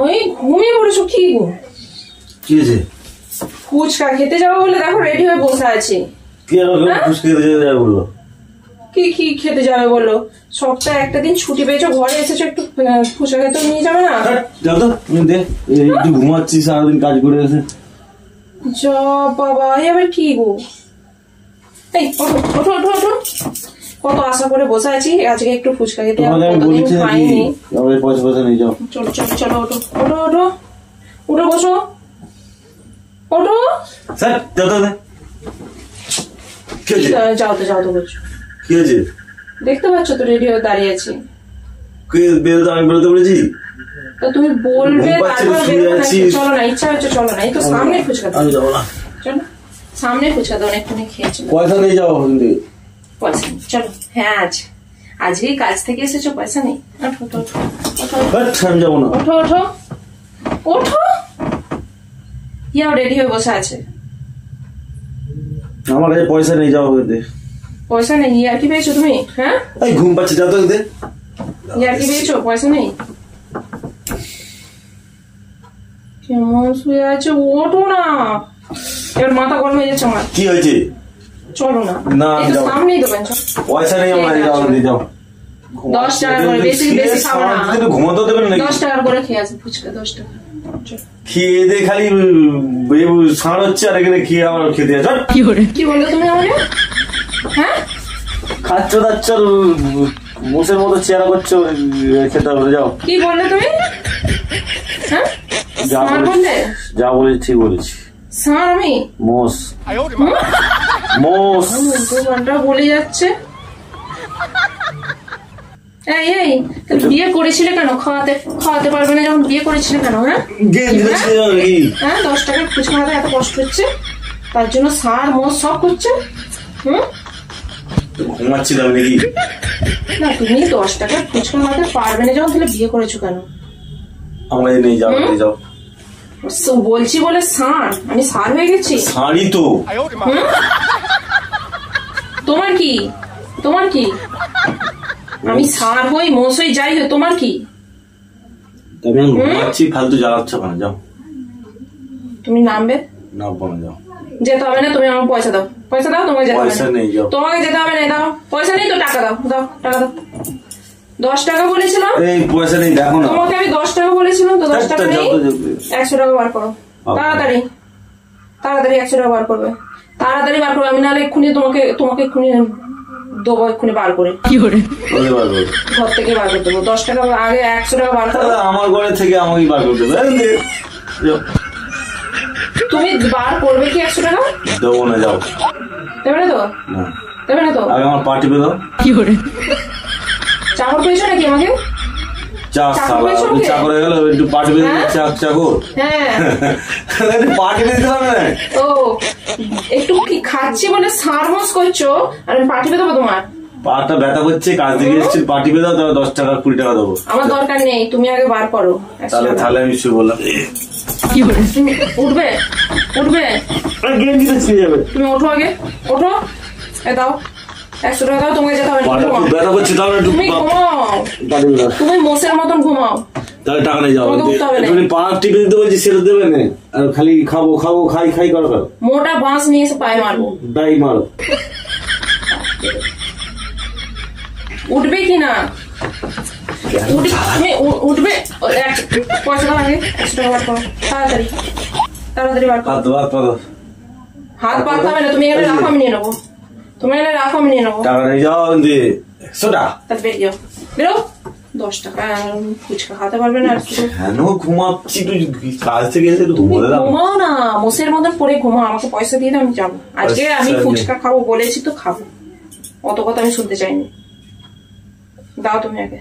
ওই ঘুমিয়ে পড়েছো কি গো? কি হয়েছে? ফুচকা খেতে যাবো বলে দেখো রেডি হয়ে বসে আছি। ফুচকা খেতে যাবে বললো? কি কি খেতে যাবে বললো? সপ্তাহে একটা দিন ছুটি পেয়েছো, ঘরে এসেছো, একটু ফুচকা খেতে নিয়ে যাবে না? যাও তো, একটু ঘুমাচ্ছি, সারাদিন কাজ করে এসে। যা বাবা, এবার কি গো? এই ওঠো ওঠো ওঠো ওঠো, কত আশা করে বসে আছি আজকে একটু ফুচকা খেতে যাবো, কতদিন খাইনি। পয়সা নিয়ে যাও। চলো চলো চলো, ওঠো ওঠো ওঠো, উঠে বসো, ওঠো। স্যার যাও তো, যাও তো যাও তো বলছো। কি হয়েছে? দেখতে পাচ্ছ তো রেডি হয়ে দাঁড়িয়ে আছি। আমি বেরোতে বলেছি? তা তুমি বলবে চলো না, ইচ্ছা হচ্ছে চলো না, এই তো সামনে ফুচকা। আমি যাবো না, চলো সামনে ফুচকা তো অনেকক্ষণ খেয়েছি। পয়সা নিয়ে যাও। পয়সা নেই, চলো। হ্যাঁ আজকেই কাজ থেকে এসেছো, পয়সা নেই? ওঠো ওঠো আমি যাবো না। ওঠো ওঠো ওঠো, ইয়াও রেডি হয়ে বসে আছে। আমার কাছে পয়সা নেই, যাও। পয়সা নেই? ইয়ার কি পেয়েছো তুমি? হ্যাঁ ঘুম পাচ্ছে, যাও তো। ইয়ার কি পেয়েছো? পয়সা নেই? কেমন শুয়ে আছে, ওঠো না। এবার মাথা গরম হয়ে যাচ্ছে আমার। কি হয়েছে? চলো না, সামনেই দোকান। পয়সা নেই আমার, যাও। 10 টাকা করে, বেশি বেশি খাবো না। ঘুমাতে দেবেন না? 10 টাকা করে খেয়ে আসবে ফুচকা, 10 টাকা খেয়ে দে, খালি সাড় হচ্ছে, আর এখানে খেয়ে আমার খেতে আছে। কি বললো তুমি আমাকে? হ্যাঁ খাচ্ছ দাচ্ছ, মোষের মতো চেয়ারা করছো, খেতে হবে। যাও। কি বললে তুমি? হ্যাঁ যা বলেছি ঠিক বলেছি। স্যার আমি মোষ মোষ ঘন্টা বলে যাচ্ছে। এই বিয়ে করেছিলে কেন? খাওয়াতে পারবে না যখন বিয়ে করেছিলে কেন? হ্যাঁ 10 টাকার ফুচকা খাওয়াতে এত কষ্ট হচ্ছে, তার জন্য সার মোষ সব করছে। ঘুমাচ্ছিলাম নাকি? না তুমি 10 টাকার ফুচকা খাওয়াতে পারবে না যখন, তাহলে বিয়ে করেছো কেন? আমরা নেই, যাও যাও। বলছি বলে সার, আমি সার হয়ে গেছি? সারই তো। তোমার কি? তোমার কি? আমি সার হই, মোষ হই, যাই হই, তোমার কি? আমি ঘুমাচ্ছি, ফালতু জ্বালাচ্ছ কেন? যাও। তুমি নামবে না? যাও। যেতে হবে না, তুমি আমার পয়সা দাও। পয়সা দাও, তোমাকে যেতে হবে পয়সা নেই, যাও। তোমাকে যেতে হবে না, দাও পয়সা নেই তো টাকা দাও, দাও টাকা দাও। 10 টাকা বলেছিলাম। এই পয়সা নেই, দেখো না। তোমাকে আমি 10 টাকা বলেছিলাম তো, 10 টাকা নেই। 100 টাকা বার করো, তাড়াতাড়ি তাড়াতাড়ি 100 টাকা বার করবে, তাড়াতাড়ি বার করবে। আমি নাহলে এক্ষুনি তোমাকে এক্ষুনি দেবো, এক্ষুনি বার করে। কি করে ঘর থেকে বার করে দেবো? 10 টাকা আগে 100 টাকা বার করো। আমার ঘরে থেকে আমাকে বার করতে হবে। তুমি বার করবে কি 100 টাকা? দেবো না, যাও। দেবে না তো? দেবে না তো? আগে আমার পা টিপে দাও। কি করে? চাকর পেয়েছো নাকি আমাকে? চাকর হয়ে গেল, একটু পা টিপে চাকর। হ্যাঁ পা টিপে দিতে হবে না? ও একটু কি খাচ্ছি বলে সার মোষ করছো, আর আমি পা টিপে দেবো তোমার? পাটা ব্যথা করছে, কাজ থেকে এসেছি, পা টিপে দাও, তাহলে 10 টাকা 20 টাকা দেবো। আমার দরকার নেই, তুমি আগে বার করো। তাহলে আমি শুয়ে বললাম। উঠবে উঠবে, তুমি ওঠো আগে, ওঠো। দাও 100 টাকা দাও, তোমাকে যেতে হবে। তুমি ঘুমাও, তুমি মোষের মতন ঘুমাও। তাহলে টাকা নিয়ে যাও। পা টিপে দিতে বলছি, সেটা দেবে না, আর খালি খাবো খাবো খাই খাই করো। মোটা বাঁশ নিয়ে এসে পায়ে মারবো। তাই মারো। উঠবে কি না? তুমি উঠবে? পয়সা দাও আগে, 100 টাকা বার করো, তাড়াতাড়ি তাড়াতাড়ি বার করো। হাত পাততে হবে না, তুমি এখানে রাখো, আমি নিয়ে নেবো। তুমি এখানে রাখো, আমি নিয়ে নেবো। টাকা নিয়ে যাও। 100 টাকা তাহলে বেরিয়ে যাও, বেরো। 10 টাকা ফুচকা খাতে পারবে না? কেন ঘুমাচ্ছি? তুই কাজ থেকে এসে ঘুমাও না, মোষের মতন পরে ঘুমাও। আমাকে পয়সা দিয়ে দাও, আমি যাবো। আজকে আমি ফুচকা খাবো বলেছি তো, খাবো। অত কথা আমি শুনতে চাইনি। দাও তুমি আগে।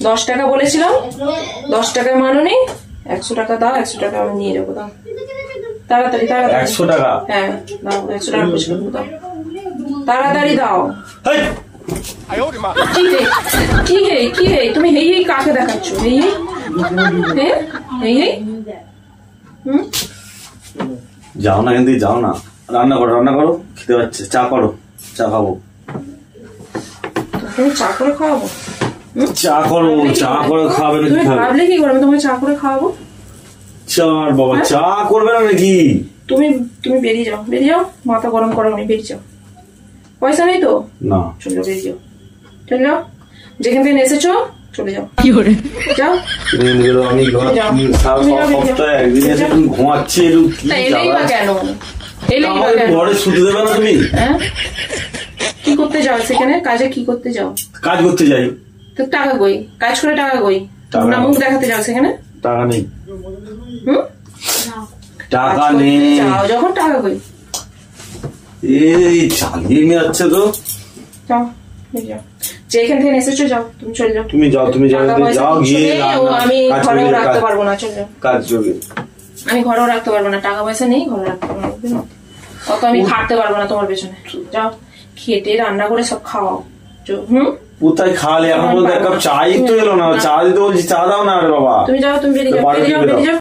10 টাকা বলেছিলাম, 10 টাকায় মানোনি। 100 টাকা দাও, 100 টাকা আমি নিয়ে যাবো। দাও তাড়াতাড়ি তাড়াতাড়ি। 100 টাকা? হ্যাঁ দাও, 100 টাকা ফুচকা দাও, তাড়াতাড়ি দাও। কি হে তুমি হেই হেই কাকে দেখাচ্ছ? হেই হেই হেই হেই। যাও না, এখান যাও না। রান্না করো, খেতে পাচ্ছে। চা করো, চা খাবো। তুমি চা করে খাওয়াবো? চা করো, চা করে খাবে না? তুমি ভাবলে কি করে আমি তোমাকে চা করে খাওয়াবো? চার বাবা, চা করবে না নাকি? তুমি বেরিয়ে যাও, বেরিয়ে যাও, মাথা গরম করো, বেরিয়ে যাও। পয়সা নেই তো? না, চলে যাও, বেরিয়ে যাও, চলে যাও, যেখান থেকে এসেছো চলে যাও। কি করে যাও? আমি সপ্তাহে একদিন এসে তুমি ঘুমাচ্ছি, কেন ঘরে শুতে দেবে না তুমি? হ্যাঁ, কি করতে যাও সেখানে? কাজে কি করতে যাও? কাজ করতে যাই তো টাকা কই? কাজ করে টাকা কই? না মুখ দেখাতে যাও সেখানে? টাকা নেই। হুম, টাকা নেই। যাও যখন টাকা কই? এই চালিয়ে নিয়ে যাচ্ছে তো। যাও, যাও, যেখান থেকে এসেছো যাও, তুমি চলে যাও। তুমি যাও, তুমি যাও, যাও গিয়ে আমি ঘরেও রাখতে পারবো না, চলে যাও। কাজ চলবে, আমি ঘরেও রাখতে পারবো না, টাকা পয়সা নেই, ঘরে রাখতে পারবো না, অত আমি খাটতে পারবো না তোমার পেছনে। যাও, খেটে রান্না করে সব খাওয়াও। কোথায় খাওয়ালে? এখন বলতে এক কাপ চাই তো এলো না, চা দিতে বলছি, চা দাও না। আরে বাবা, তুমি যাও, তুমি বেরিয়ে যাও, বেরিয়ে যাও, বেরিয়ে যাও।